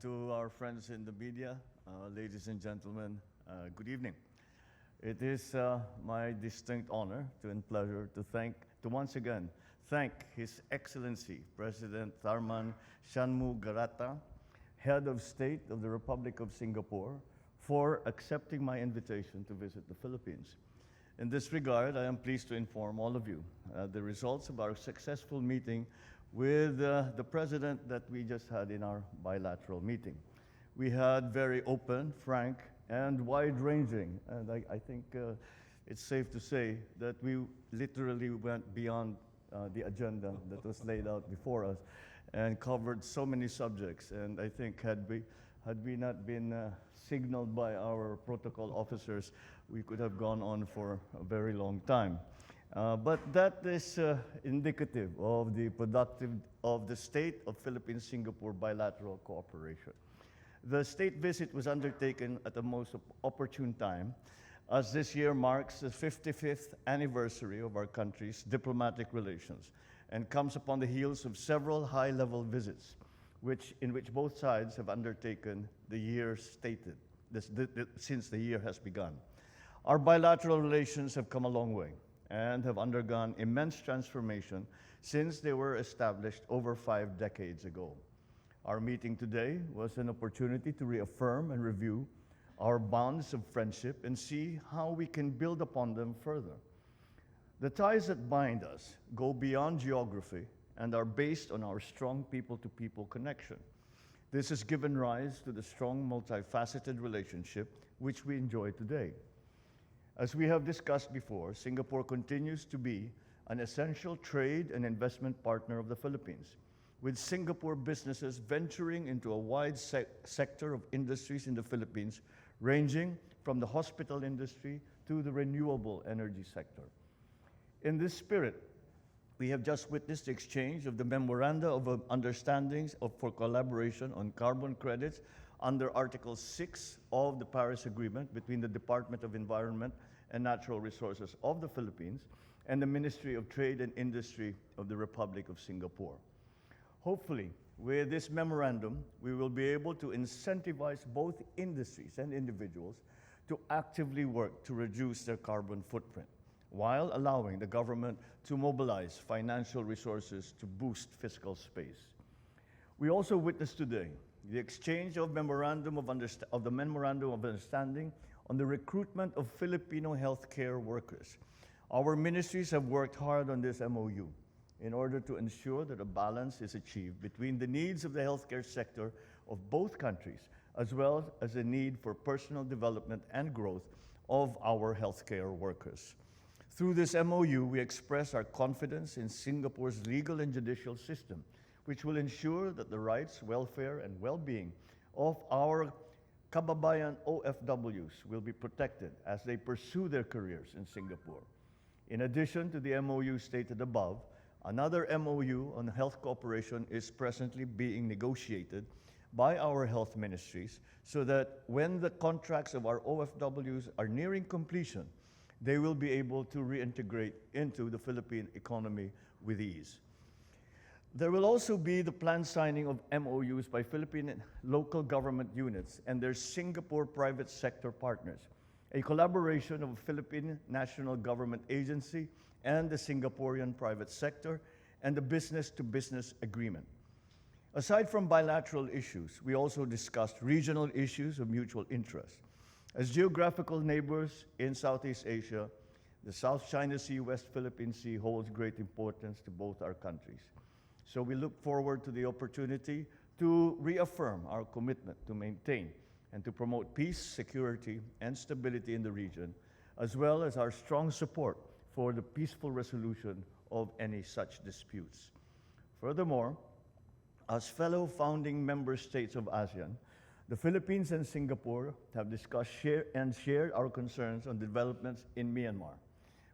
To our friends in the media, ladies and gentlemen, good evening. It is my distinct honor and pleasure to once again thank His Excellency President Tharman Shanmugaratnam, Head of State of the Republic of Singapore, for accepting my invitation to visit the Philippines. In this regard, I am pleased to inform all of you the results of our successful meeting with the President that we just had in our bilateral meeting. We had very open, frank, and wide-ranging, and I think it's safe to say that we literally went beyond the agenda that was laid out before us and covered so many subjects. And I think had we not been signaled by our protocol officers, we could have gone on for a very long time. But that is indicative of the state of Philippine-Singapore bilateral cooperation. The state visit was undertaken at the most opportune time, as this year marks the 55th anniversary of our country's diplomatic relations and comes upon the heels of several high-level visits, in which both sides have undertaken the year stated, since the year has begun. Our bilateral relations have come a long way and have undergone immense transformation since they were established over 5 decades ago. Our meeting today was an opportunity to reaffirm and review our bonds of friendship and see how we can build upon them further. The ties that bind us go beyond geography and are based on our strong people-to-people connection. This has given rise to the strong, multifaceted relationship which we enjoy today. As we have discussed before, Singapore continues to be an essential trade and investment partner of the Philippines, with Singapore businesses venturing into a wide sector of industries in the Philippines, ranging from the hospital industry to the renewable energy sector. In this spirit, we have just witnessed the exchange of the Memoranda of Understanding for collaboration on carbon credits under Article 6 of the Paris Agreement between the Department of Environment and Natural Resources of the Philippines and the Ministry of Trade and Industry of the Republic of Singapore. Hopefully, with this memorandum, we will be able to incentivize both industries and individuals to actively work to reduce their carbon footprint, while allowing the government to mobilize financial resources to boost fiscal space. We also witnessed today the exchange of the Memorandum of Understanding on the recruitment of Filipino healthcare workers. Our ministries have worked hard on this MOU in order to ensure that a balance is achieved between the needs of the healthcare sector of both countries, as well as the need for personal development and growth of our healthcare workers. Through this MOU, we express our confidence in Singapore's legal and judicial system, which will ensure that the rights, welfare, and well-being of our kababayan OFWs will be protected as they pursue their careers in Singapore. In addition to the MOU stated above, another MOU on health cooperation is presently being negotiated by our health ministries so that when the contracts of our OFWs are nearing completion, they will be able to reintegrate into the Philippine economy with ease. There will also be the planned signing of MOUs by Philippine local government units and their Singapore private sector partners, a collaboration of a Philippine National Government Agency and the Singaporean private sector, and the business-to-business agreement. Aside from bilateral issues, we also discussed regional issues of mutual interest. As geographical neighbors in Southeast Asia, the South China Sea, West Philippine Sea holds great importance to both our countries. So we look forward to the opportunity to reaffirm our commitment to maintain and to promote peace, security, and stability in the region, as well as our strong support for the peaceful resolution of any such disputes. Furthermore, as fellow founding member states of ASEAN, the Philippines and Singapore have discussed and shared our concerns on developments in Myanmar,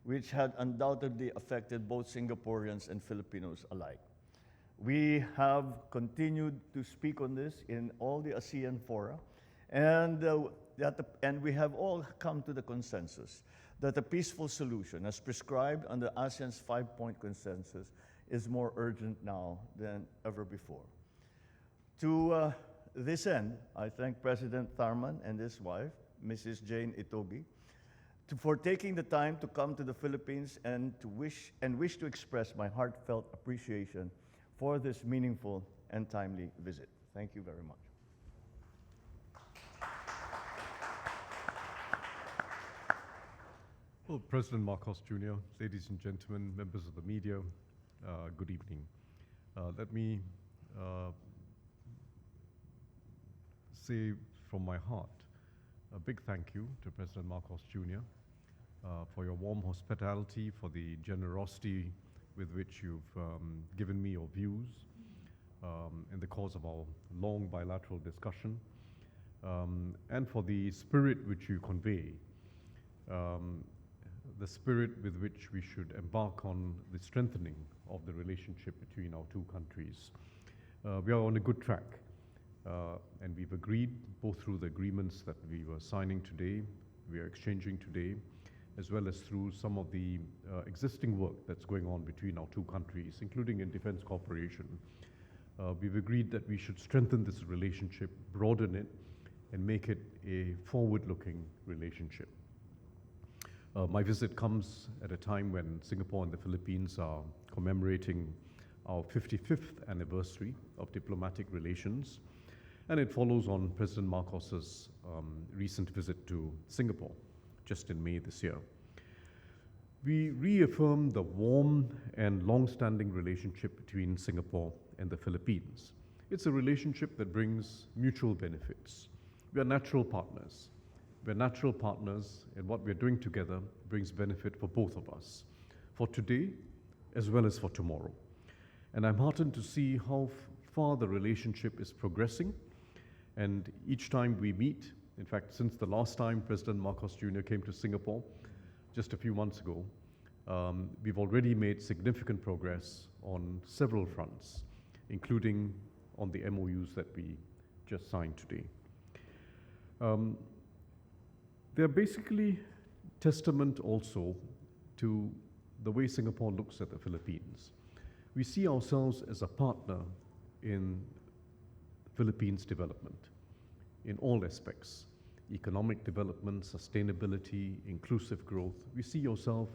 which had undoubtedly affected both Singaporeans and Filipinos alike. We have continued to speak on this in all the ASEAN fora, and we have all come to the consensus that a peaceful solution, as prescribed under ASEAN's 5-point consensus, is more urgent now than ever before. To this end, I thank President Tharman and his wife, Mrs. Jane Itogi, for taking the time to come to the Philippines and wish to express my heartfelt appreciation for this meaningful and timely visit. Thank you very much. Well, President Marcos Jr., ladies and gentlemen, members of the media, good evening. Let me say from my heart a big thank you to President Marcos Jr. For your warm hospitality, for the generosity with which you've given me your views in the course of our long bilateral discussion, and for the spirit which you convey, the spirit with which we should embark on the strengthening of the relationship between our two countries. We are on a good track, and we've agreed, both through the agreements that we were signing today, we are exchanging today, as well as through some of the existing work that's going on between our two countries, including in defense cooperation. We've agreed that we should strengthen this relationship, broaden it, and make it a forward-looking relationship. My visit comes at a time when Singapore and the Philippines are commemorating our 55th anniversary of diplomatic relations, and it follows on President Marcos's recent visit to Singapore, just in May this year. We reaffirm the warm and long-standing relationship between Singapore and the Philippines. It's a relationship that brings mutual benefits. We are natural partners. We're natural partners, and what we're doing together brings benefit for both of us, for today as well as for tomorrow. And I'm heartened to see how far the relationship is progressing, and each time we meet, in fact, since the last time President Marcos Jr. came to Singapore, just a few months ago, we've already made significant progress on several fronts, including on the MOUs that we just signed today. They're basically testament also to the way Singapore looks at the Philippines. We see ourselves as a partner in Philippines development in all aspects: economic development, sustainability, inclusive growth. We see ourselves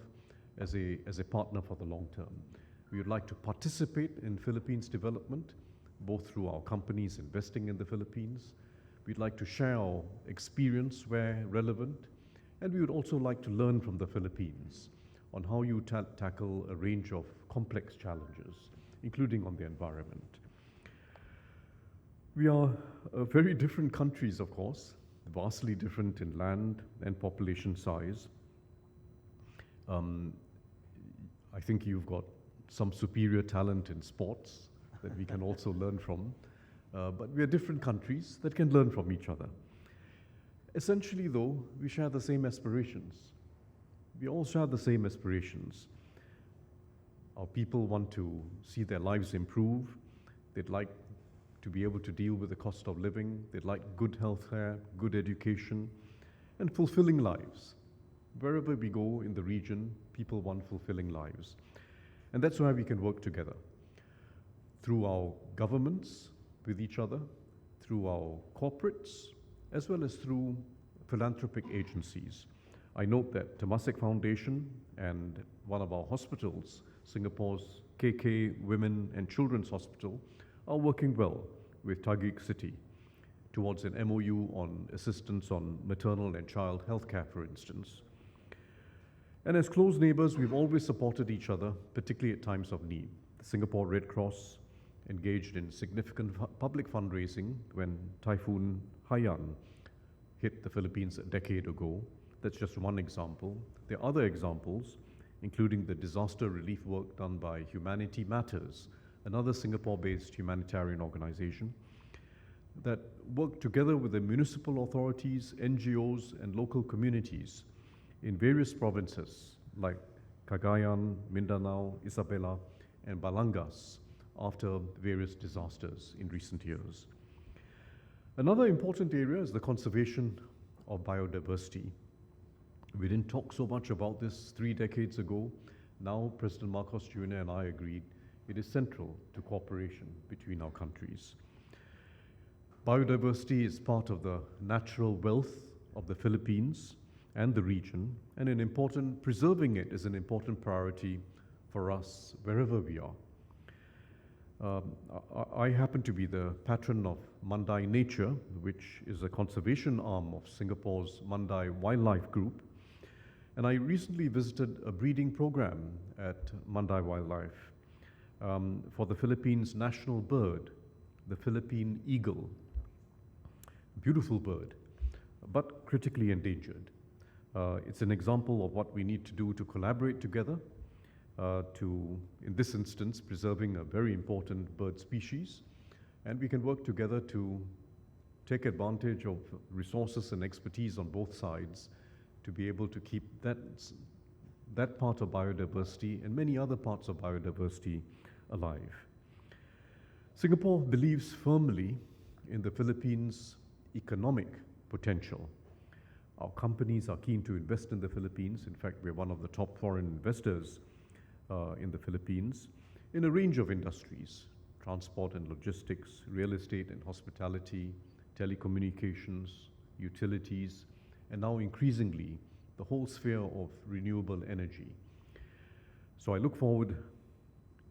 as a partner for the long term. We would like to participate in Philippines development, both through our companies investing in the Philippines. We'd like to share our experience where relevant, and we would also like to learn from the Philippines on how you tackle a range of complex challenges, including on the environment. We are very different countries, of course, vastly different in land and population size. I think you've got some superior talent in sports that we can also learn from. But we are different countries that can learn from each other. Essentially, though, we share the same aspirations. We all share the same aspirations. Our people want to see their lives improve. They'd like to be able to deal with the cost of living. They'd like good health care, good education, and fulfilling lives. Wherever we go in the region, people want fulfilling lives. And that's why we can work together. Through our governments, with each other, through our corporates, as well as through philanthropic agencies. I note that Temasek Foundation and one of our hospitals, Singapore's KK Women and Children's Hospital, are working well with Taguig City towards an MOU on assistance on maternal and child health care, for instance. And as close neighbors, we've always supported each other, particularly at times of need. The Singapore Red Cross engaged in significant public fundraising when Typhoon Haiyan hit the Philippines a decade ago. That's just one example. There are other examples, including the disaster relief work done by Humanity Matters, another Singapore-based humanitarian organization that work together with the municipal authorities, NGOs, and local communities in various provinces like Cagayan, Mindanao, Isabela, and Balangas after various disasters in recent years. Another important area is the conservation of biodiversity. We didn't talk so much about this 3 decades ago. Now President Marcos Jr. and I agreed it is central to cooperation between our countries. Biodiversity is part of the natural wealth of the Philippines and the region, and preserving it is an important priority for us wherever we are. I happen to be the patron of Mandai Nature, which is a conservation arm of Singapore's Mandai Wildlife Group. And I recently visited a breeding program at Mandai Wildlife for the Philippines' national bird, the Philippine eagle. Beautiful bird, but critically endangered. It's an example of what we need to do to collaborate together to, in this instance, preserving a very important bird species. And we can work together to take advantage of resources and expertise on both sides to be able to keep that part of biodiversity and many other parts of biodiversity alive. Singapore believes firmly in the Philippines' economic potential. Our companies are keen to invest in the Philippines. In fact, we're one of the top foreign investors in the Philippines in a range of industries: transport and logistics, real estate and hospitality, telecommunications, utilities, and now increasingly the whole sphere of renewable energy. So I look forward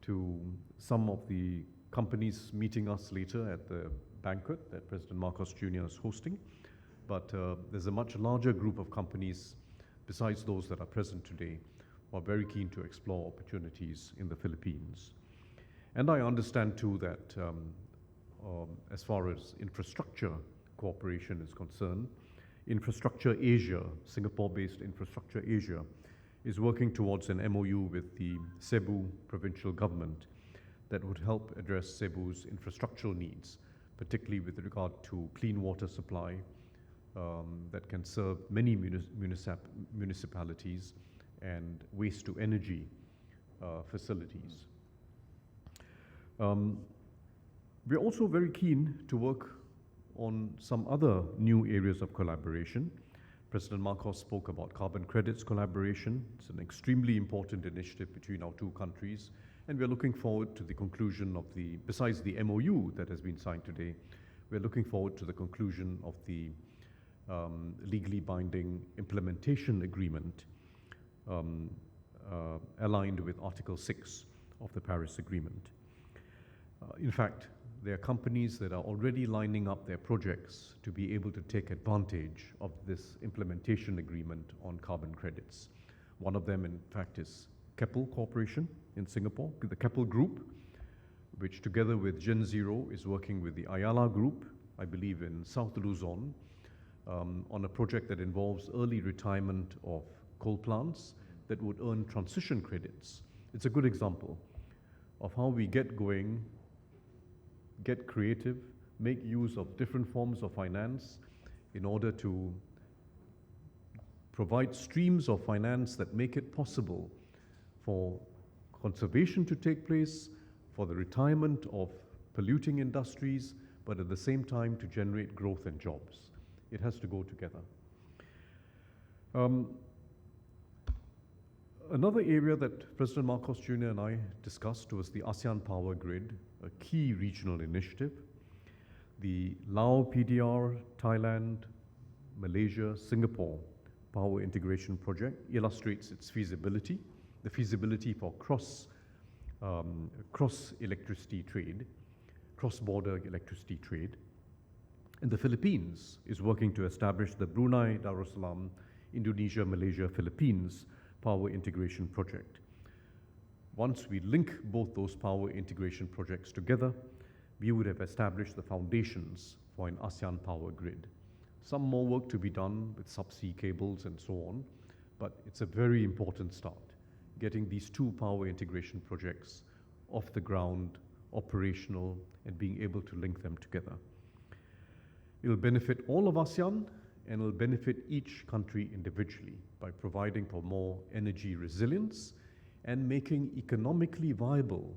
to some of the companies meeting us later at the banquet that President Marcos Jr. is hosting. But there's a much larger group of companies besides those that are present today who are very keen to explore opportunities in the Philippines. And I understand too that as far as infrastructure cooperation is concerned, Infrastructure Asia, Singapore-based Infrastructure Asia, is working towards an MOU with the Cebu provincial government that would help address Cebu's infrastructural needs, particularly with regard to clean water supply that can serve many municipalities and waste-to-energy facilities. We're also very keen to work on some other new areas of collaboration. President Marcos spoke about carbon credits collaboration. It's an extremely important initiative between our two countries, and we're looking forward to the conclusion of besides the MOU that has been signed today, we're looking forward to the conclusion of the legally binding implementation agreement aligned with Article 6 of the Paris Agreement. In fact, there are companies that are already lining up their projects to be able to take advantage of this implementation agreement on carbon credits. One of them, in fact, is Keppel Corporation in Singapore, the Keppel Group, which together with Gen Zero is working with the Ayala Group, I believe in South Luzon, on a project that involves early retirement of coal plants that would earn transition credits. It's a good example of how we get going, get creative, make use of different forms of finance in order to provide streams of finance that make it possible for conservation to take place, for the retirement of polluting industries, but at the same time to generate growth and jobs. It has to go together. Another area that President Marcos Jr. and I discussed was the ASEAN Power Grid, a key regional initiative. The Lao PDR, Thailand, Malaysia, Singapore Power Integration Project illustrates its feasibility, the feasibility for cross-electricity trade, cross-border electricity trade. And the Philippines is working to establish the Brunei Darussalam, Indonesia, Malaysia, Philippines Power Integration Project. Once we link both those power integration projects together, we would have established the foundations for an ASEAN power grid. Some more work to be done with subsea cables and so on, but it's a very important start, getting these two power integration projects off the ground, operational, and being able to link them together. It'll benefit all of ASEAN, and it'll benefit each country individually by providing for more energy resilience and making economically viable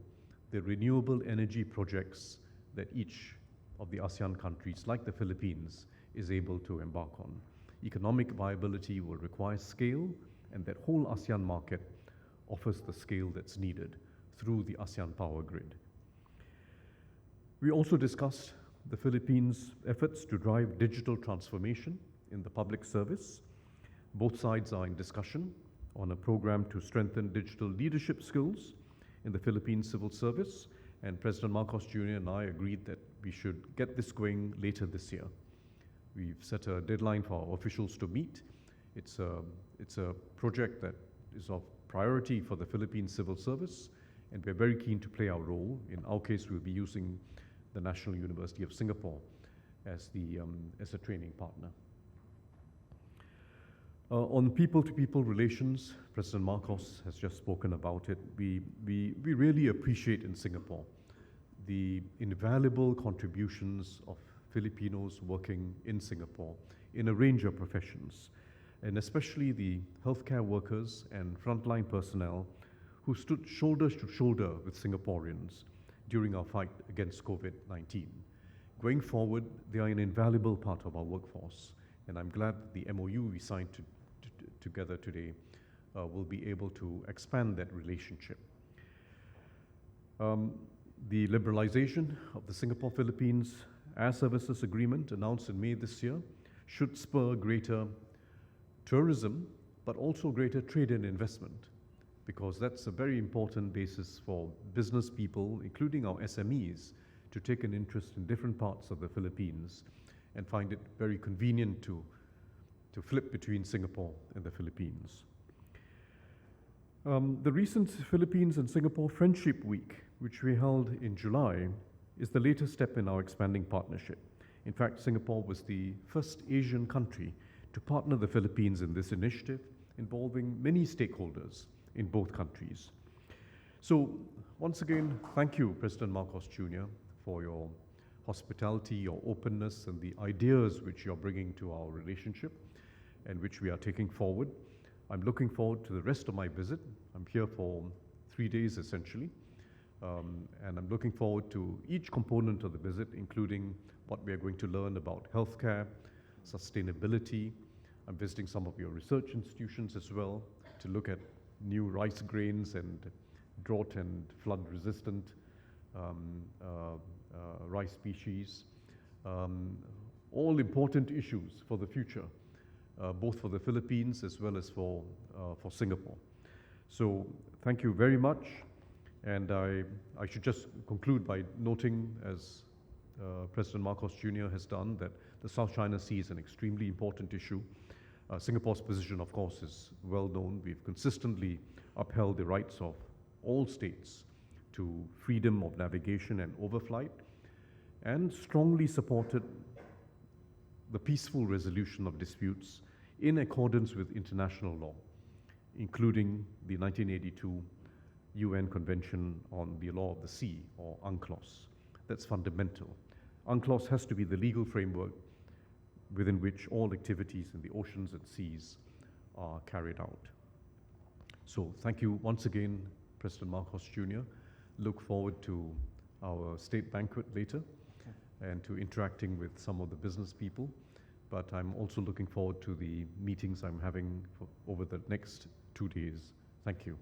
the renewable energy projects that each of the ASEAN countries, like the Philippines, is able to embark on. Economic viability will require scale, and that whole ASEAN market offers the scale that's needed through the ASEAN Power Grid. We also discussed the Philippines' efforts to drive digital transformation in the public service. Both sides are in discussion on a program to strengthen digital leadership skills in the Philippine civil service, and President Marcos Jr. and I agreed that we should get this going later this year. We've set a deadline for our officials to meet. It's a project that is of priority for the Philippine civil service, and we're very keen to play our role. In our case, we'll be using the National University of Singapore as a training partner. On people-to-people relations, President Marcos has just spoken about it. We really appreciate in Singapore the invaluable contributions of Filipinos working in Singapore in a range of professions, and especially the healthcare workers and frontline personnel who stood shoulder to shoulder with Singaporeans during our fight against COVID-19. Going forward, they are an invaluable part of our workforce, and I'm glad the MOU we signed together today will be able to expand that relationship. The liberalization of the Singapore-Philippines Air Services Agreement announced in May this year should spur greater tourism, but also greater trade and investment, because that's a very important basis for business people, including our SMEs, to take an interest in different parts of the Philippines and find it very convenient to flip between Singapore and the Philippines. The recent Philippines and Singapore Friendship Week, which we held in July, is the latest step in our expanding partnership. In fact, Singapore was the first Asian country to partner the Philippines in this initiative, involving many stakeholders in both countries. So, once again, thank you, President Marcos Jr., for your hospitality, your openness, and the ideas which you're bringing to our relationship and which we are taking forward. I'm looking forward to the rest of my visit. I'm here for 3 days, essentially. And I'm looking forward to each component of the visit, including what we are going to learn about healthcare, sustainability. I'm visiting some of your research institutions as well to look at new rice grains and drought and flood resistant rice species. All important issues for the future, both for the Philippines as well as for Singapore. So thank you very much. And I should just conclude by noting, as President Marcos Jr. has done, that the South China Sea is an extremely important issue. Singapore's position, of course, is well known. We've consistently upheld the rights of all states to freedom of navigation and overflight, and strongly supported the peaceful resolution of disputes in accordance with international law, including the 1982 UN Convention on the Law of the Sea, or UNCLOS. That's fundamental. UNCLOS has to be the legal framework within which all activities in the oceans and seas are carried out. So thank you once again, President Marcos Jr. Look forward to our state banquet later and to interacting with some of the business people. But I'm also looking forward to the meetings I'm having over the next 2 days. Thank you.